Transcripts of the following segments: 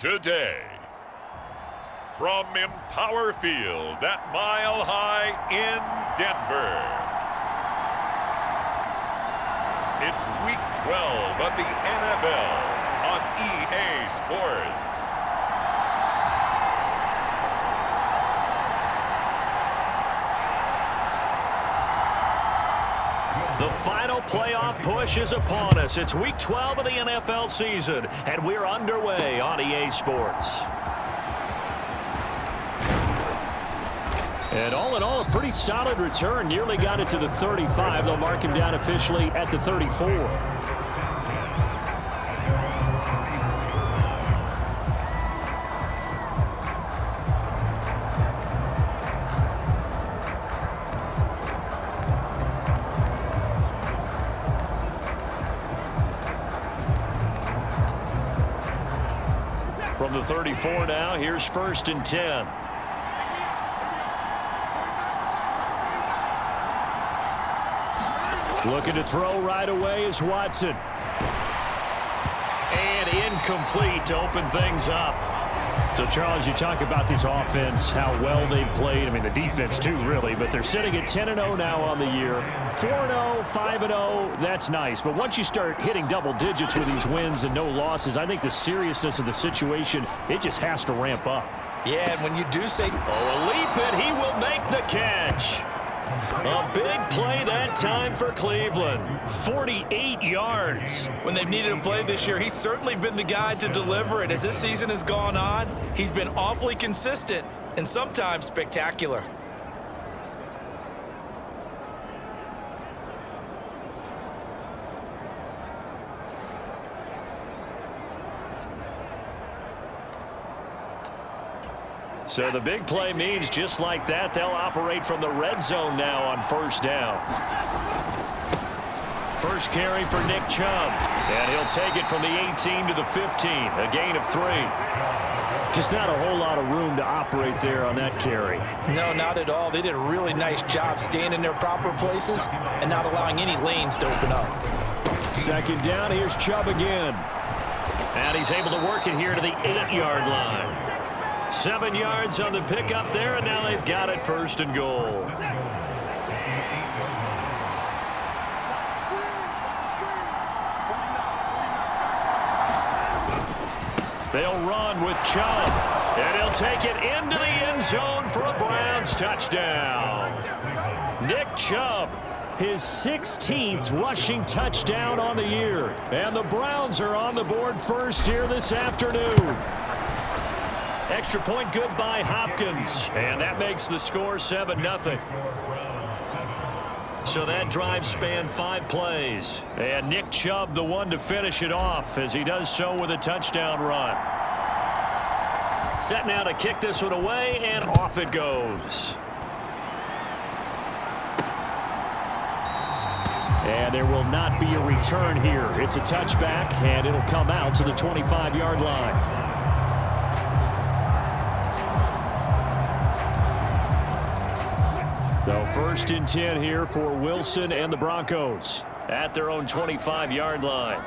today. From Empower Field at Mile High in Denver, it's Week 12 of the NFL on EA Sports. The final playoff push is upon us. It's Week 12 of the NFL season, and we're underway on EA Sports. And all in all, a pretty solid return. Nearly got it to the 35. They'll mark him down officially at the 34. From the 34 now, here's 1st and 10. Looking to throw right away is Watson. And incomplete to open things up. So, Charles, you talk about this offense, how well they've played. I mean, the defense, too, really. But they're sitting at 10-0 now on the year. 4-0, 5-0, that's nice. But once you start hitting double digits with these wins and no losses, I think the seriousness of the situation, it just has to ramp up. Yeah, and when you do say... Oh, a leap, and he will make the catch. A big play that time for Cleveland. 48 yards. When they've needed a play this year, he's certainly been the guy to deliver it. As this season has gone on, he's been awfully consistent and sometimes spectacular. So the big play means just like that, they'll operate from the red zone now on 1st down. First carry for Nick Chubb. And he'll take it from the 18 to the 15. A gain of 3. Just not a whole lot of room to operate there on that carry. No, not at all. They did a really nice job staying in their proper places and not allowing any lanes to open up. 2nd down, here's Chubb again. And he's able to work it here to the 8-yard line. 7 yards on the pickup there, and now they've got it 1st and goal. They'll run with Chubb, and he'll take it into the end zone for a Browns touchdown. Nick Chubb, his 16th rushing touchdown on the year, and the Browns are on the board first here this afternoon. Extra point good by Hopkins, and that makes the score 7-0. So that drive spanned 5 plays, and Nick Chubb the one to finish it off as he does so with a touchdown run. Set now to kick this one away, and off it goes. And there will not be a return here. It's a touchback, and it'll come out to the 25-yard line. So 1st and 10 here for Wilson and the Broncos at their own 25-yard line.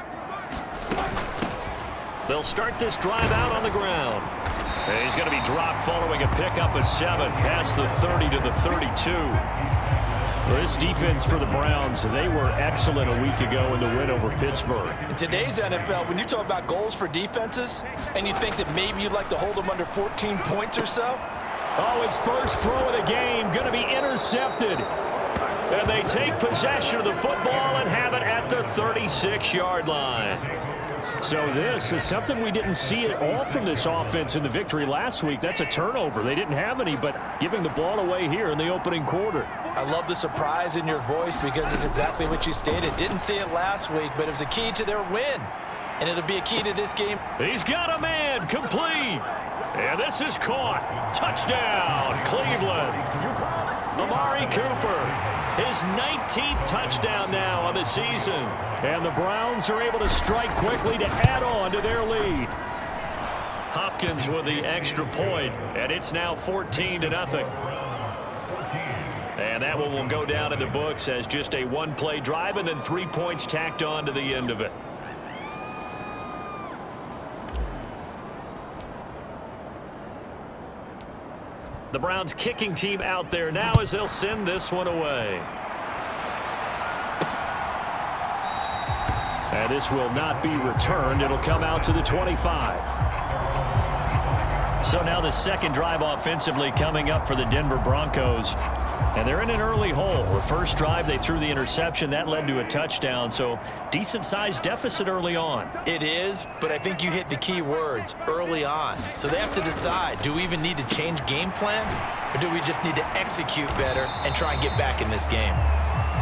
They'll start this drive out on the ground. And he's going to be dropped following a pickup of 7 past the 30 to the 32. Well, this defense for the Browns, they were excellent a week ago in the win over Pittsburgh. In today's NFL, when you talk about goals for defenses and you think that maybe you'd like to hold them under 14 points or so, oh, his first throw of the game going to be intercepted. And they take possession of the football and have it at the 36-yard line. So this is something we didn't see at all from this offense in the victory last week. That's a turnover. They didn't have any, but giving the ball away here in the opening quarter. I love the surprise in your voice because it's exactly what you stated. Didn't see it last week, but it was a key to their win. And it'll be a key to this game. He's got a man complete. And this is caught. Touchdown, Cleveland. Amari Cooper, his 19th touchdown now on the season. And the Browns are able to strike quickly to add on to their lead. Hopkins with the extra point, and it's now 14-0. And that one will go down in the books as just a one-play drive and then 3 points tacked on to the end of it. The Browns kicking team out there now as they'll send this one away. And this will not be returned. It'll come out to the 25. So now the second drive offensively coming up for the Denver Broncos. And they're in an early hole. The first drive, they threw the interception. That led to a touchdown. So decent-sized deficit early on. It is, but I think you hit the key words, early on. So they have to decide, do we even need to change game plan? Or do we just need to execute better and try and get back in this game?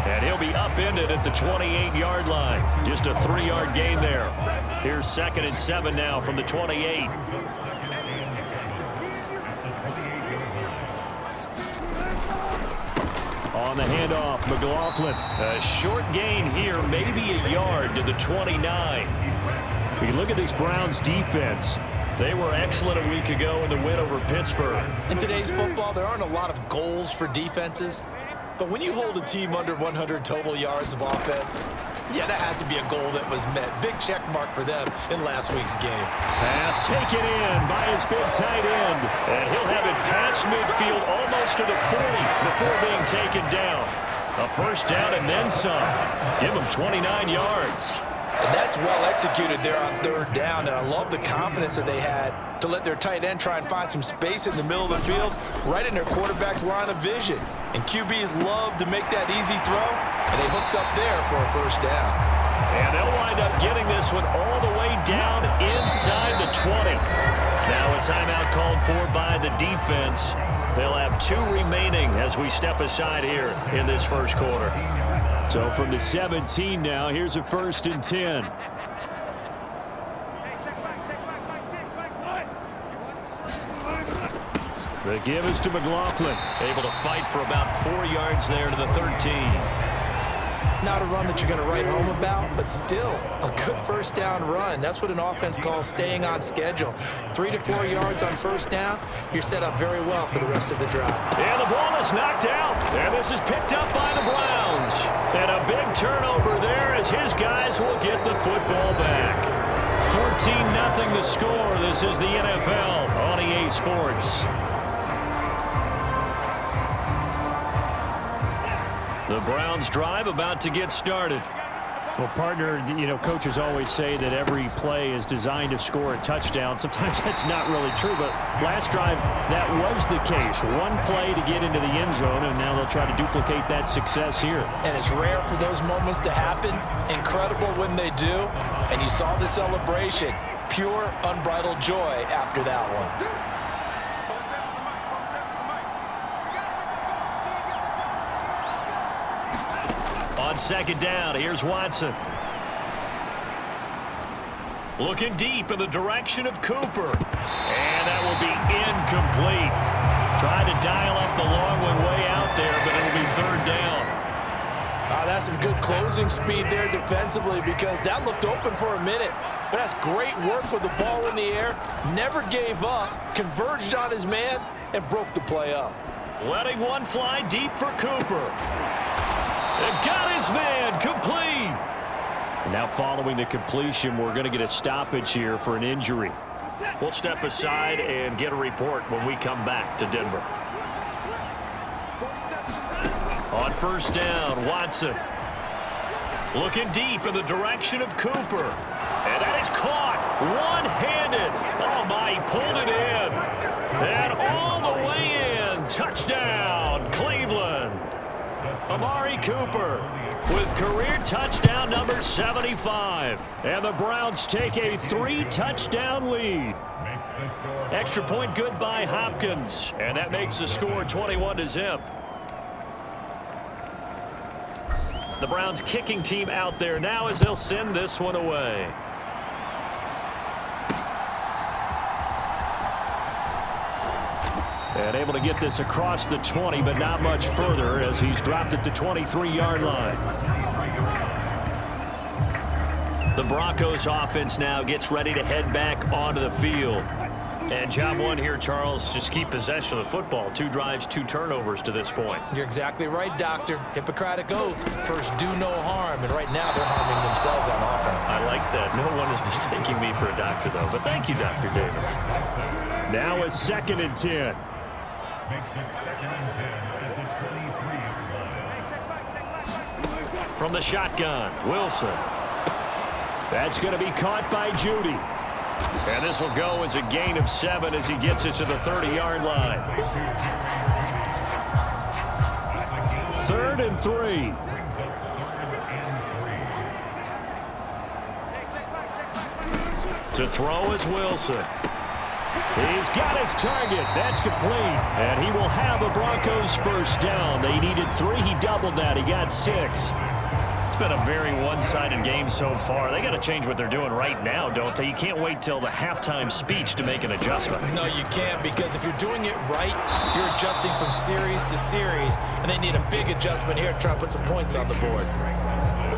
And he'll be upended at the 28-yard line. Just a 3-yard gain there. Here's 2nd and 7 now from the 28. On the handoff, McLaughlin. A short gain here, maybe a yard to the 29. We can look at this Browns defense. They were excellent a week ago in the win over Pittsburgh. In today's football, there aren't a lot of goals for defenses. But when you hold a team under 100 total yards of offense, yeah, that has to be a goal that was met. Big check mark for them in last week's game. Pass taken in by his big tight end. And he'll have it past midfield almost to the 40 before being taken down. A first down and then some. Give him 29 yards. And that's well executed there on 3rd down. And I love the confidence that they had to let their tight end try and find some space in the middle of the field, right in their quarterback's line of vision. And QBs love to make that easy throw, and they hooked up there for a first down. And they'll wind up getting this one all the way down inside the 20. Now a timeout called for by the defense. They'll have 2 remaining as we step aside here in this first quarter. So from the 17 now, here's a 1st and 10. The give is to McLaughlin. Able to fight for about 4 yards there to the 13. Not a run that you're going to write home about, but still a good first down run. That's what an offense calls staying on schedule. 3 to 4 yards on first down, you're set up very well for the rest of the drive. And the ball is knocked out, and this is picked up by the Browns. And a big turnover there as his guys will get the football back. 14-0 the score. This is the NFL on EA Sports. The Browns drive about to get started. Well, partner, you know, coaches always say that every play is designed to score a touchdown. Sometimes that's not really true, but last drive, that was the case. One play to get into the end zone, and now they'll try to duplicate that success here. And it's rare for those moments to happen. Incredible when they do. And you saw the celebration. Pure, unbridled joy after that one. On 2nd down, here's Watson. Looking deep in the direction of Cooper. And that will be incomplete. Trying to dial up the long one way out there, but it'll be 3rd down. That's some good closing speed there defensively, because that looked open for a minute. But that's great work with the ball in the air. Never gave up, converged on his man, and broke the play up. Letting one fly deep for Cooper. They've got his man complete. Now following the completion, we're going to get a stoppage here for an injury. We'll step aside and get a report when we come back to Denver. On 1st down, Watson. Looking deep in the direction of Cooper. And that is caught one-handed. Oh, my, he pulled it in. And all the way in. Touchdown, Cleveland. Amari Cooper with career touchdown number 75. And the Browns take a 3-touchdown lead. Extra point good by Hopkins. And that makes the score 21-0. The Browns kicking team out there now as they'll send this one away. And able to get this across the 20, but not much further as he's dropped it to 23-yard line. The Broncos offense now gets ready to head back onto the field. And job one here, Charles, just keep possession of the football. 2 drives, 2 turnovers to this point. You're exactly right, Doctor. Hippocratic oath. First, do no harm. And right now, they're harming themselves on offense. I like that. No one is mistaking me for a doctor, though. But thank you, Dr. Davis. Now a 2nd and 10. From the shotgun, Wilson. That's going to be caught by Judy. And this will go as a gain of 7 as he gets it to the 30-yard line. 3rd and 3. To throw is Wilson. He's got his target. That's complete. And he will have a Broncos first down. They needed 3. He doubled that. He got 6. It's been a very one-sided game so far. They got to change what they're doing right now, don't they? You can't wait till the halftime speech to make an adjustment. No, you can't, because if you're doing it right, you're adjusting from series to series, and they need a big adjustment here to try and put some points on the board.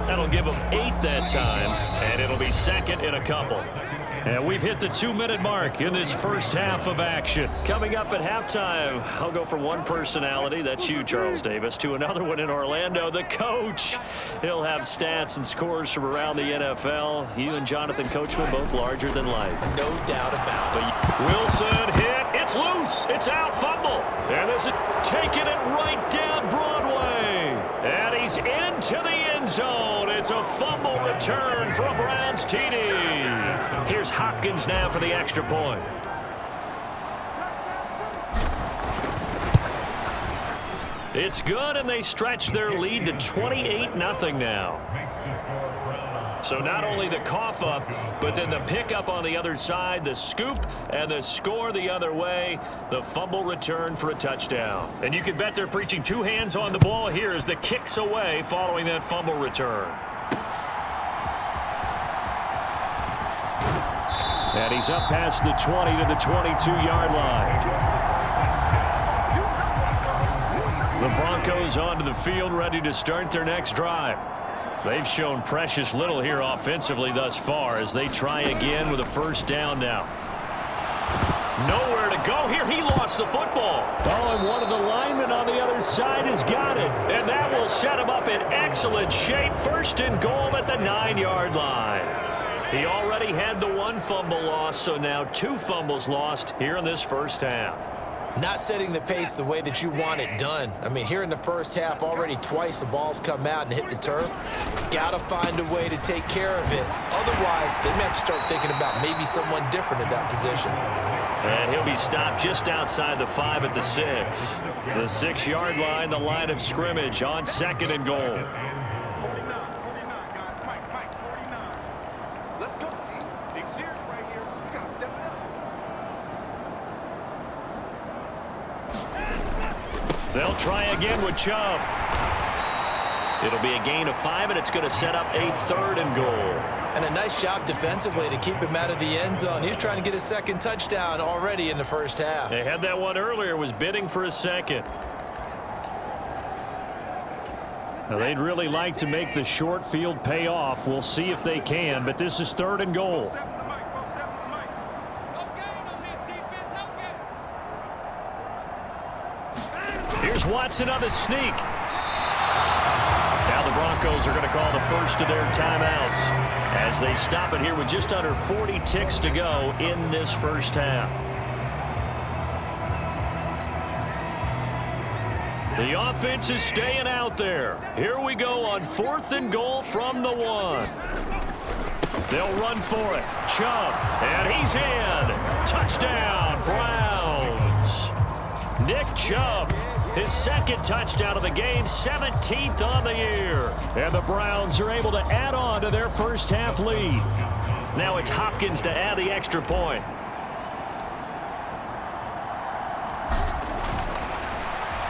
That'll give them 8 that time, and it'll be 2nd in a couple. And we've hit the 2-minute mark in this first half of action. Coming up at halftime, I'll go from one personality, that's you, Charles Davis, to another one in Orlando, the coach. He'll have stats and scores from around the NFL. You and Jonathan Coachman both larger than life. No doubt about it. Wilson hit. It's loose. It's out. Fumble. And this is taking it right down Broadway. And he's into the end zone. It's a fumble return for a Browns TD. Here's Hopkins now for the extra point. It's good, and they stretch their lead to 28-0 now. So not only the cough up, but then the pickup on the other side, the scoop, and the score the other way, the fumble return for a touchdown. And you can bet they're preaching 2 hands on the ball here as the kicks away following that fumble return. And he's up past the 20 to the 22-yard line. The Broncos onto the field, ready to start their next drive. They've shown precious little here offensively thus far as they try again with a first down now. Nowhere to go here. He lost the football. Oh, and one of the linemen on the other side has got it. And that will set him up in excellent shape. 1st and goal at the 9-yard line. He already had the 1 fumble loss, so now 2 fumbles lost here in this first half. Not setting the pace the way that you want it done. I mean, here in the first half, already twice the ball's come out and hit the turf. Got to find a way to take care of it. Otherwise, they may have to start thinking about maybe someone different at that position. And he'll be stopped just outside the 5 at the 6. The 6-yard line, the line of scrimmage on 2nd and goal. They'll try again with Chubb. It'll be a gain of 5, and it's going to set up a 3rd and goal. And a nice job defensively to keep him out of the end zone. He was trying to get his 2nd touchdown already in the first half. They had that one earlier, was bidding for a 2nd. Now, they'd really like to make the short field pay off. We'll see if they can, but this is 3rd and goal. Here's Watson on the sneak. Now the Broncos are going to call the first of their timeouts as they stop it here with just under 40 ticks to go in this first half. The offense is staying out there. Here we go on 4th and goal from the 1. They'll run for it. Chubb, and he's in. Touchdown, Browns. Nick Chubb. His 2nd touchdown of the game, 17th on the year. And the Browns are able to add on to their first half lead. Now it's Hopkins to add the extra point.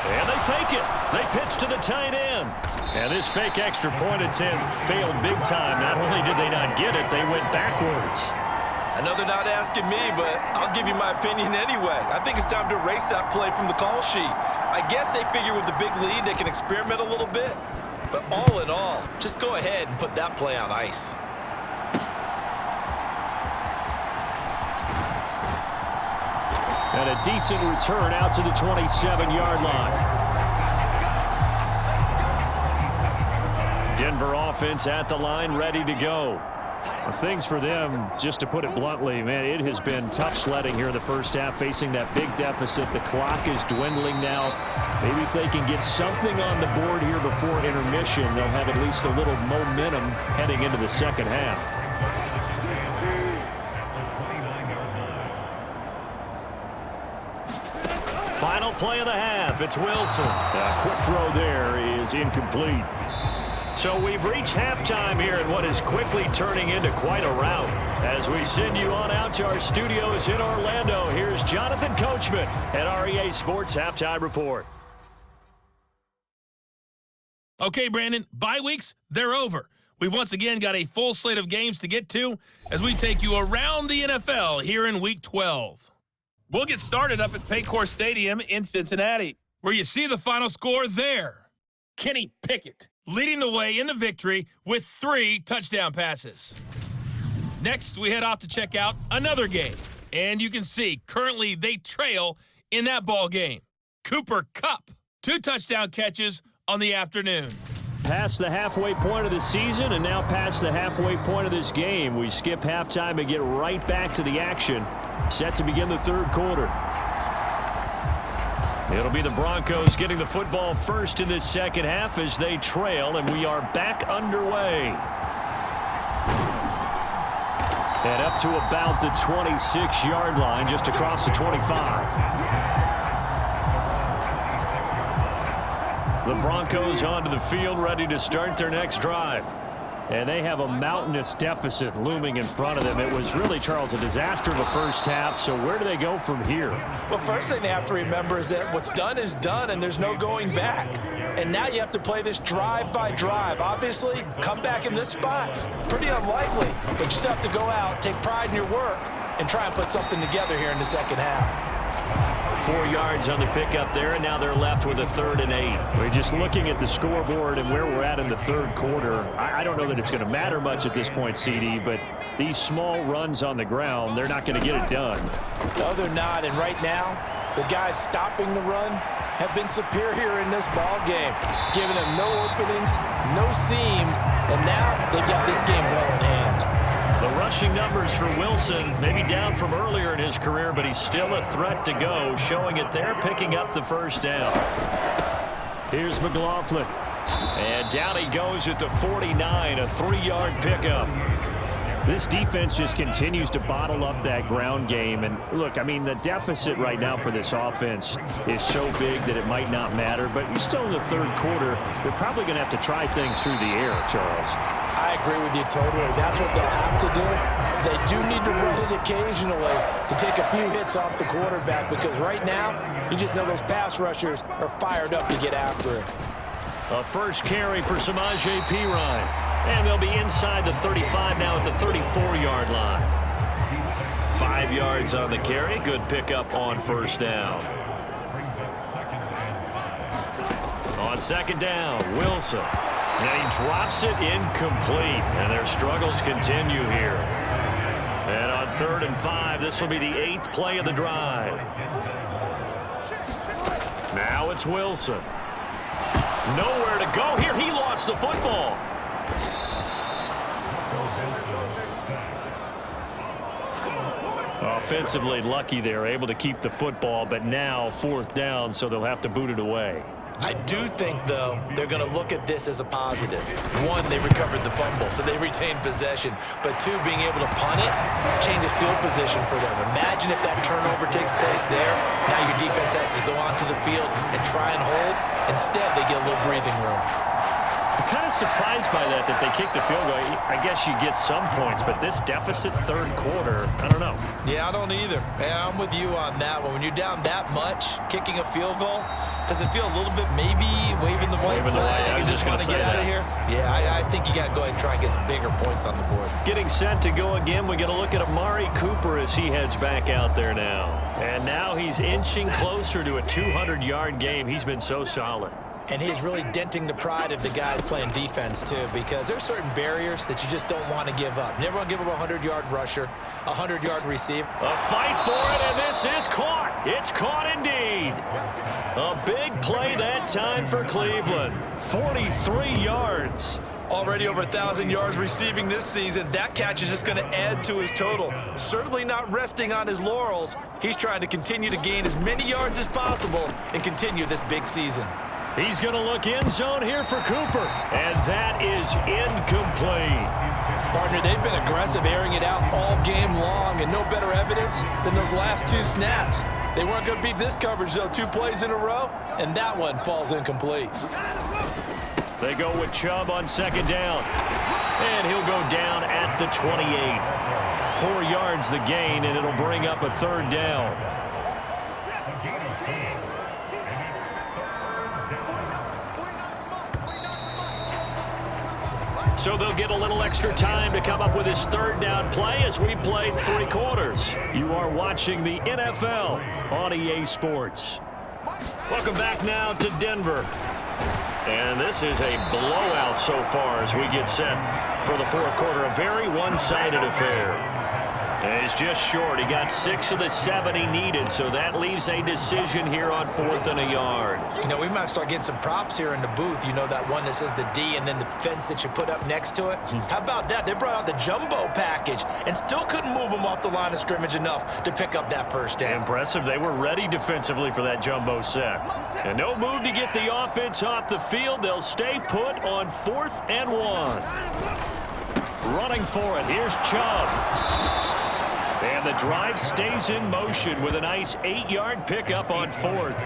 And they fake it. They pitch to the tight end. And this fake extra point attempt failed big time. Not only did they not get it, they went backwards. I know they're not asking me, but I'll give you my opinion anyway. I think it's time to erase that play from the call sheet. I guess they figure with the big lead they can experiment a little bit. But all in all, just go ahead and put that play on ice. And a decent return out to the 27-yard line. Denver offense at the line, ready to go. Things for them, just to put it bluntly, man, it has been tough sledding here in the first half, facing that big deficit. The clock is dwindling now. Maybe if they can get something on the board here before intermission, they'll have at least a little momentum heading into the second half. Final play of the half. It's Wilson. A quick throw there is incomplete. So we've reached halftime here in what is quickly turning into quite a rout. As we send you on out to our studios in Orlando, here's Jonathan Coachman at REA Sports Halftime Report. Okay, Brandon, bye weeks, they're over. We've once again got a full slate of games to get to as we take you around the NFL here in Week 12. We'll get started up at Paycor Stadium in Cincinnati, where you see the final score there. Kenny Pickett leading the way in the victory with 3 touchdown passes. Next, we head off to check out another game. And you can see, currently they trail in that ball game. Cooper Kupp, 2 touchdown catches on the afternoon. Past the halfway point of the season and now past the halfway point of this game. We skip halftime and get right back to the action. Set to begin the third quarter. It'll be the Broncos getting the football first in this second half as they trail, and we are back underway. And up to about the 26-yard line, just across the 25. The Broncos onto the field, ready to start their next drive. And they have a mountainous deficit looming in front of them. It was really, Charles, a disaster of the first half. So where do they go from here? Well, first thing they have to remember is that what's done is done, and there's no going back. And now you have to play this drive by drive. Obviously, come back in this spot, pretty unlikely. But you still have to go out, take pride in your work, and try and put something together here in the second half. 4 yards on the pickup there, and now they're left with a 3rd and 8. We're just looking at the scoreboard and where we're at in the third quarter. I don't know that it's going to matter much at this point, CD, but these small runs on the ground, they're not going to get it done. No, they're not, and right now, the guys stopping the run have been superior in this ball game, giving them no openings, no seams, and now they've got this game well in hand. The rushing numbers for Wilson, maybe down from earlier in his career, but he's still a threat to go, showing it there, picking up the first down. Here's McLaughlin. And down he goes at the 49, a 3-yard pickup. This defense just continues to bottle up that ground game. And look, I mean, the deficit right now for this offense is so big that it might not matter. But you're still in the third quarter. They're probably going to have to try things through the air, Charles. I agree with you totally. That's what they'll have to do. They do need to run it occasionally to take a few hits off the quarterback, because right now, you just know those pass rushers are fired up to get after it. A first carry for Samaje Perine. And they'll be inside the 35 now at the 34-yard line. 5 yards on the carry. Good pickup on first down. On second down, Wilson. And he drops it incomplete. And their struggles continue here. And on 3rd and 5, this will be the 8th play of the drive. Now it's Wilson. Nowhere to go here. He lost the football. Offensively lucky they're able to keep the football, but now 4th down, so they'll have to boot it away. I do think, though, they're going to look at this as a positive. 1, they recovered the fumble, so they retained possession. But 2, being able to punt it changes field position for them. Imagine if that turnover takes place there. Now your defense has to go onto the field and try and hold. Instead, they get a little breathing room. I'm kind of surprised by that they kicked the field goal. I guess you get some points, but this deficit third quarter, I don't know. Yeah, I don't either. Yeah, I'm with you on that one. When you're down that much, kicking a field goal, does it feel a little bit maybe waving the white flag and just want to get out of here? Yeah, I think you got to go ahead and try and get some bigger points on the board. Getting set to go again. We got to look at Amari Cooper as he heads back out there now. And now he's inching closer to a 200-yard game. He's been so solid. And he's really denting the pride of the guys playing defense, too, because there's certain barriers that you just don't want to give up. Never want to give up a 100-yard rusher, a 100-yard receiver. A fight for it, and this is caught. It's caught indeed. A big play that time for Cleveland. 43 yards. Already over 1,000 yards receiving this season. That catch is just going to add to his total. Certainly not resting on his laurels. He's trying to continue to gain as many yards as possible and continue this big season. He's going to look end zone here for Cooper. And that is incomplete. Partner, they've been aggressive, airing it out all game long, and no better evidence than those last 2 snaps. They weren't going to beat this coverage, though. 2 plays in a row, and that one falls incomplete. They go with Chubb on second down. And he'll go down at the 28. 4 yards the gain, and it'll bring up a third down. So they'll get a little extra time to come up with his third down play as we played 3 quarters. You are watching the NFL on EA Sports. Welcome back now to Denver. And this is a blowout so far as we get set for the fourth quarter. A very one-sided affair. And he's just short. He got 6 of the 7 he needed, so that leaves a decision here on 4th and a yard. You know, we might start getting some props here in the booth. You know, that one that says the D and then the fence that you put up next to it? How about that? They brought out the jumbo package and still couldn't move them off the line of scrimmage enough to pick up that first down. Impressive. They were ready defensively for that jumbo sack. And no move to get the offense off the field. They'll stay put on 4th and 1. Running for it. Here's Chubb. And the drive stays in motion with a nice 8-yard pickup on 4th.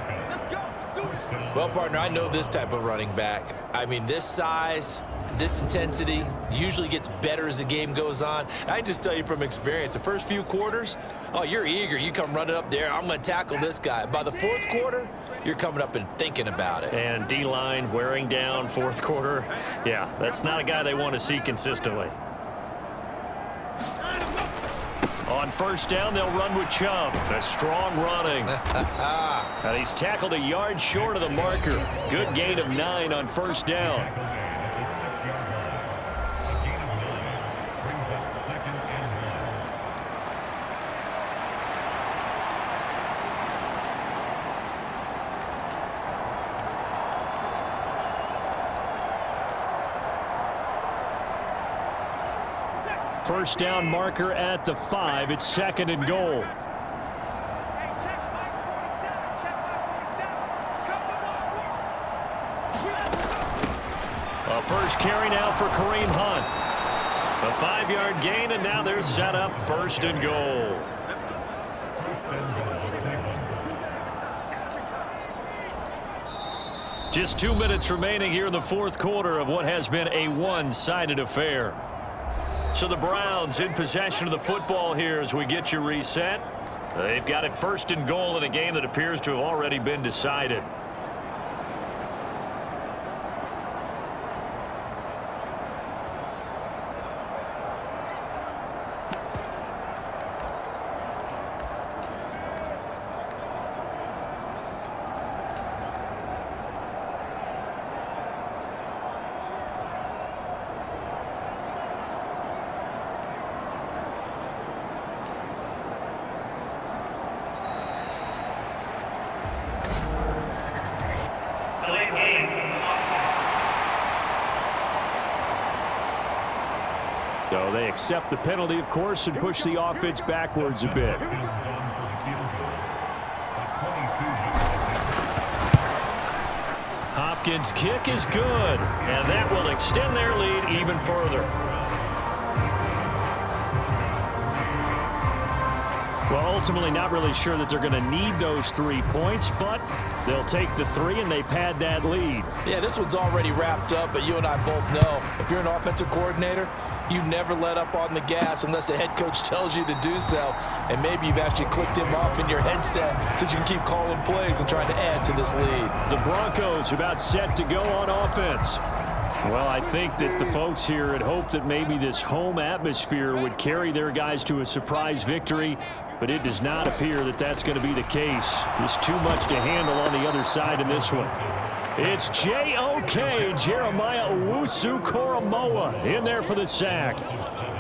Well, partner, I know this type of running back. I mean, this size, this intensity usually gets better as the game goes on. I just tell you from experience, the first few quarters, oh, you're eager. You come running up there, I'm going to tackle this guy. By the 4th quarter, you're coming up and thinking about it. And D-line wearing down 4th quarter. Yeah, that's not a guy they want to see consistently. On first down, they'll run with Chubb. A strong running. And he's tackled a yard short of the marker. Good gain of 9 on first down. First down marker at the 5. It's 2nd and goal. A first carry now for Kareem Hunt. A 5-yard gain, and now they're set up 1st and goal. Just 2 minutes remaining here in the 4th quarter of what has been a one-sided affair. So the Browns in possession of the football here as we get you reset. They've got it 1st and goal in a game that appears to have already been decided. So they accept the penalty, of course, and push the offense backwards a bit. Hopkins' kick is good, and that will extend their lead even further. Well, ultimately not really sure that they're going to need those 3 points, but they'll take the 3 and they pad that lead. Yeah, this one's already wrapped up, but you and I both know if you're an offensive coordinator, you never let up on the gas unless the head coach tells you to do so. And maybe you've actually clicked him off in your headset so you can keep calling plays and trying to add to this lead. The Broncos about set to go on offense. Well, I think that the folks here had hoped that maybe this home atmosphere would carry their guys to a surprise victory, but it does not appear that that's going to be the case. There's too much to handle on the other side in this one. It's J.O.K. Jeremiah Owusu-Koramoah in there for the sack.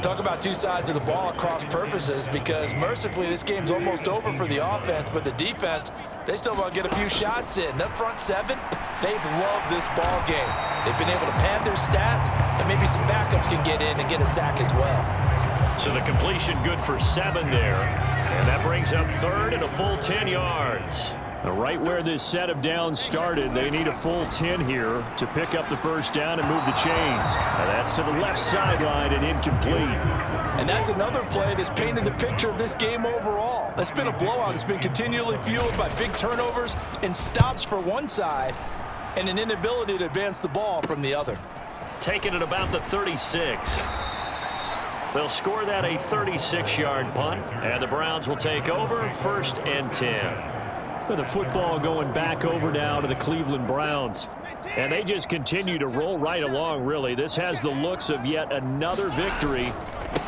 Talk about two sides of the ball at cross purposes, because mercifully this game's almost over for the offense, but the defense, they still want to get a few shots in. That front seven, they've loved this ball game. They've been able to pad their stats, and maybe some backups can get in and get a sack as well. So the completion good for 7 there. And that brings up third and a full 10 yards. Right where this set of downs started, they need a full 10 here to pick up the first down and move the chains. And that's to the left sideline and incomplete. And that's another play that's painted the picture of this game overall. It's been a blowout. It's been continually fueled by big turnovers and stops for one side and an inability to advance the ball from the other. Taking it about the 36. They'll score that a 36-yard punt, and the Browns will take over 1st and 10. With the football going back over now to the Cleveland Browns. And they just continue to roll right along, really. This has the looks of yet another victory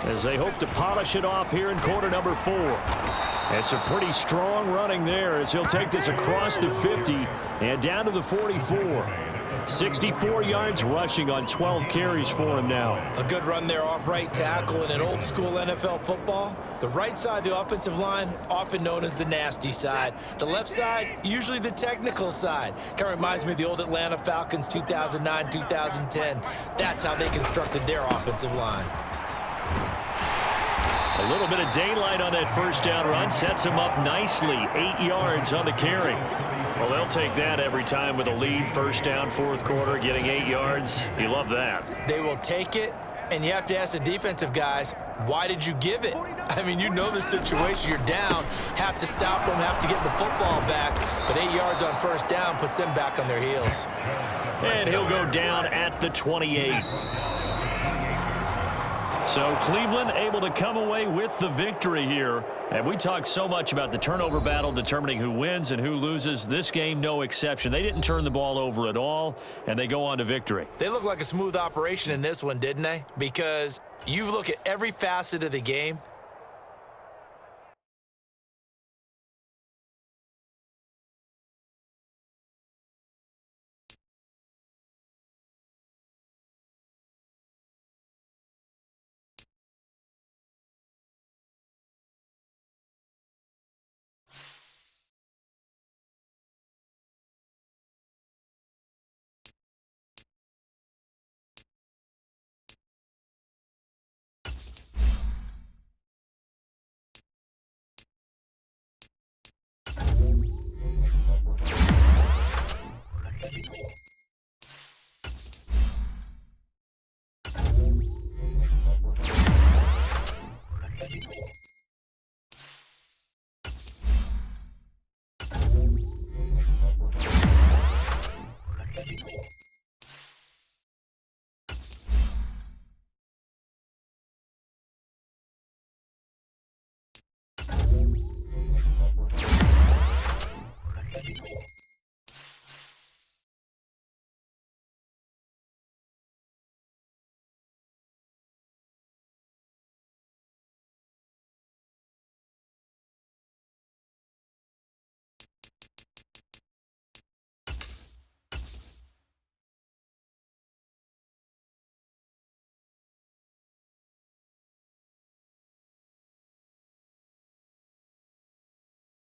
as they hope to polish it off here in quarter number 4. And some pretty strong running there as he'll take this across the 50 and down to the 44. 64 yards rushing on 12 carries for him now. A good run there off right tackle in an old school NFL football. The right side of the offensive line, often known as the nasty side. The left side, usually the technical side. Kind of reminds me of the old Atlanta Falcons 2009, 2010. That's how they constructed their offensive line. A little bit of daylight on that first down run sets him up nicely. 8 yards on the carry. Well, they'll take that every time with a lead. First down, 4th quarter, getting 8 yards. You love that. They will take it, and you have to ask the defensive guys, why did you give it? I mean, you know the situation. You're down, have to stop them, have to get the football back, but 8 yards on first down puts them back on their heels. And he'll go down at the 28. So Cleveland able to come away with the victory here. And we talked so much about the turnover battle determining who wins and who loses. This game, no exception. They didn't turn the ball over at all, and they go on to victory. They look like a smooth operation in this one, didn't they? Because you look at every facet of the game,